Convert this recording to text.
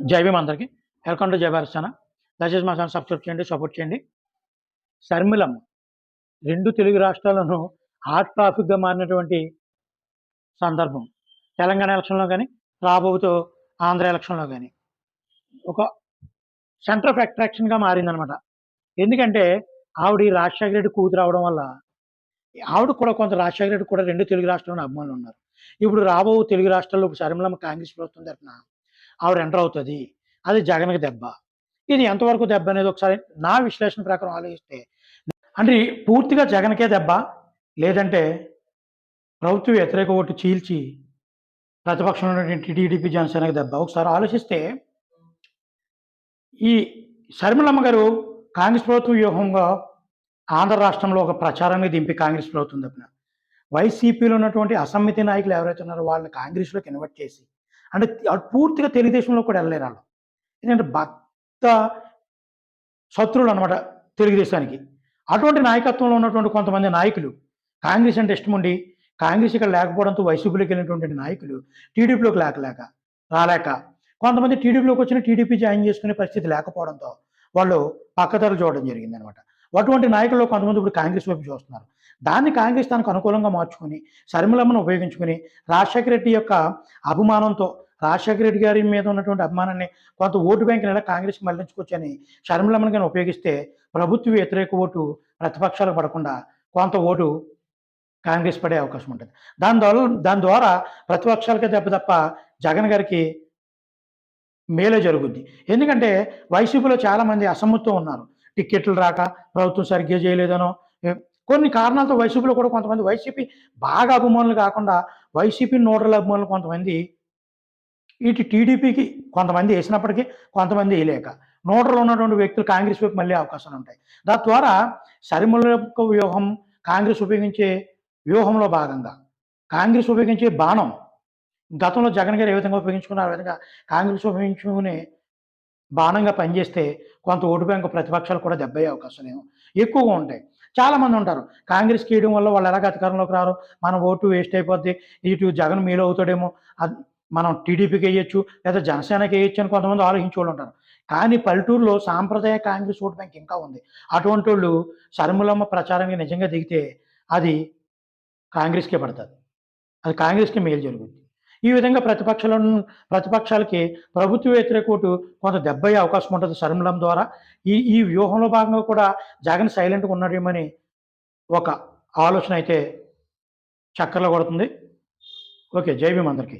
జై భీమ్ అందరికి. Welcome to జై భారత్ ఛానల్. దయచేసి మా ఛానల్ సబ్స్క్రైబ్ చేయండి, సపోర్ట్ చేయండి. షర్మిలమ్మ 2 తెలుగు రాష్ట్రాల్లోనూ హాట్ టాపిక్‌గా మారినటువంటి సందర్భం. తెలంగాణ ఎలక్షన్‌లో గాని, రాబోతూ ఆంధ్ర ఎలక్షన్‌లో గాని ఒక సెంటర్ ఆఫ్ అట్రాక్షన్‌గా మారిందనమాట. ఎందుకంటే ఆవిడ రాజశేఖర రెడ్డి కూతురు అవ్వడం వల్ల ఆవిడకి కూడా కొంత రాజశేఖర రెడ్డికి కూడా 2 తెలుగు రాష్ట్రాల్లోని అభిమానులున్నారు. ఇప్పుడు రాబో తెలుగు రాష్ట్రాల్లో ఇప్పుడు షర్మిలమ్మ కాంగ్రెస్ ప్రభుత్వం తరపున ఆవిడ ఎంటర్ అవుతది. అది జగన్‌కి దెబ్బ. ఇది ఎంతవరకు దెబ్బ అనేది ఒకసారి నా విశ్లేషణ ప్రకారం ఆలోచిస్తే, అంటే పూర్తిగా జగన్‌కే దెబ్బ, లేదంటే ప్రభుత్వ వ్యతిరేక ఓటు చీల్చి ప్రతిపక్షంలో ఉన్నటువంటి టీడీపీ, జనసేనకి దెబ్బ. ఒకసారి ఆలోచిస్తే ఈ షర్మిలమ్మ గారు కాంగ్రెస్ ప్రభుత్వం వ్యూహంగా ఆంధ్ర రాష్ట్రంలో ఒక ప్రచారాన్ని దింపి కాంగ్రెస్ ప్రభుత్వం తరపున వైసీపీలో ఉన్నటువంటి అసమ్మతి నాయకులు ఎవరైతే ఉన్నారో వాళ్ళని కాంగ్రెస్‌లోకి కన్వర్ట్ చేసి, అంటే పూర్తిగా తెలుగుదేశంలో కూడా వెళ్ళలేరు ఆళ్ళు. ఎందుకంటే భక్త శత్రువులు అనమాట తెలుగుదేశానికి. అటువంటి నాయకత్వంలో ఉన్నటువంటి కొంతమంది నాయకులు కాంగ్రెస్ అంటే ఇష్టముండి, కాంగ్రెస్ ఇక్కడ లేకపోవడంతో వైసీపీలోకి వెళ్ళినటువంటి నాయకులు టీడీపీలోకి రాలేక కొంతమంది టీడీపీలోకి వచ్చిన టీడీపీ జాయిన్ చేసుకునే పరిస్థితి లేకపోవడంతో వాళ్ళు పక్కదారులు చూడడం జరిగిందనమాట. అటువంటి నాయకుల్లో కొంతమంది ఇప్పుడు కాంగ్రెస్ వైపు చూస్తున్నారు. దాన్ని కాంగ్రెస్ తనకు అనుకూలంగా మార్చుకొని, షర్మిలమ్మను ఉపయోగించుకొని, రాజశేఖర రెడ్డి యొక్క అభిమానంతో, రాజశేఖర రెడ్డి గారి మీద ఉన్నటువంటి అభిమానాన్ని కొంత ఓటు బ్యాంకుని కాంగ్రెస్‌కి మళ్లించుకోవచ్చని షర్మిలమ్మను గాని ఉపయోగిస్తే, ప్రభుత్వ వ్యతిరేక ఓటు ప్రతిపక్షాలకు పడకుండా కొంత ఓటు కాంగ్రెస్ పడే అవకాశం ఉంటుంది. దాని ద్వారా ప్రతిపక్షాలకే దెబ్బ తప్ప జగన్ గారికి మేలే జరుగుద్ది. ఎందుకంటే వైసీపీలో చాలామంది అసమ్మతితో ఉన్నారు. టిక్కెట్లు రాక, ప్రభుత్వం సరిగ్గా చేయలేదనో, కొన్ని కారణాలతో వైసీపీలో కూడా కొంతమంది వైసీపీ బాగా అభిమానులు కాకుండా, వైసీపీ న్యూట్రల్ అభిమానులు కొంతమంది ఇటు టీడీపీకి కొంతమంది ఏసినప్పటికీ, కొంతమంది ఏయలేక, న్యూట్రల్ ఉన్నటువంటి వ్యక్తులు కాంగ్రెస్ వైపు మళ్ళే అవకాశాలుంటాయి. ద్వారా షర్మిల యొక్క వ్యూహం, కాంగ్రెస్ ఉపయోగించే వ్యూహంలో భాగంగా, కాంగ్రెస్ ఉపయోగించే బాణం గతంలో జగన్ గారు ఏ విధంగా ఉపయోగించుకున్నారో ఆ విధంగా కాంగ్రెస్ ఉపయోగించుకునే బాణంగా పనిచేస్తే కొంత ఓటు బ్యాంకు ప్రతిపక్షాలు కూడా దెబ్బయ్యే అవకాశాలేమో ఎక్కువగా ఉంటాయి. చాలామంది ఉంటారు, కాంగ్రెస్‌కి వేయడం వల్ల వాళ్ళు ఎలాగ అధికారంలోకి రారు, మన ఓటు వేస్ట్ అయిపోద్ది, ఇటు జగన్ మేలు అవుతాడేమో, మనం టీడీపీకి వేయొచ్చు లేదా జనసేనకి వేయొచ్చు అని కొంతమంది ఆలోచించేవాళ్ళు ఉంటారు. కానీ పల్లెటూరులో సాంప్రదాయ కాంగ్రెస్ ఓటు బ్యాంక్ ఇంకా ఉంది. అటువంటి వాళ్ళు షర్మిలమ్మ ప్రచారానికి నిజంగా దిగితే అది కాంగ్రెస్‌కే పడతది. అది కాంగ్రెస్‌కి మేలు జరుగుద్ది. ఈ విధంగా ప్రతిపక్షాలకి ప్రభుత్వ వ్యతిరేక ఓటు కొంత దెబ్బయ్యే అవకాశం ఉంటుంది షర్మిలమ్మ ద్వారా. ఈ ఈ వ్యూహంలో భాగంగా కూడా జగన్ సైలెంట్‌గా ఉన్నాడేమని ఒక ఆలోచన అయితే చక్కర్లు కొడుతుంది. ఓకే. జై భీమ్ అందరికీ.